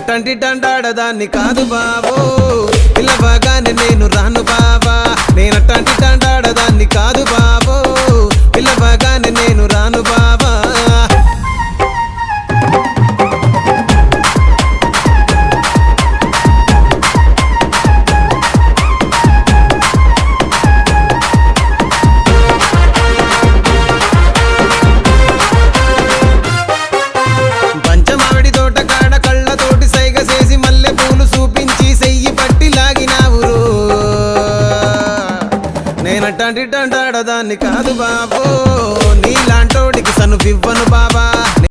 నేనట్టంటి తండాడదాన్ని కాదు బాబో పిల్లవగానే నేను రాను బాబా నేనట్టంటి తండాడదాన్ని కాదు బాబో పిల్లవగానే నేను రాను బాబా పంచమావిడి తోట కాడ కళ్ళతోటి సైగ చేసి మల్లె పూలు చూపించి సెయ్యి పట్టి లాగినావురు నేనట్టంటి తండాడదాన్ని కాదు బాబో నీలాంటోడికి సను వివ్వను బాబా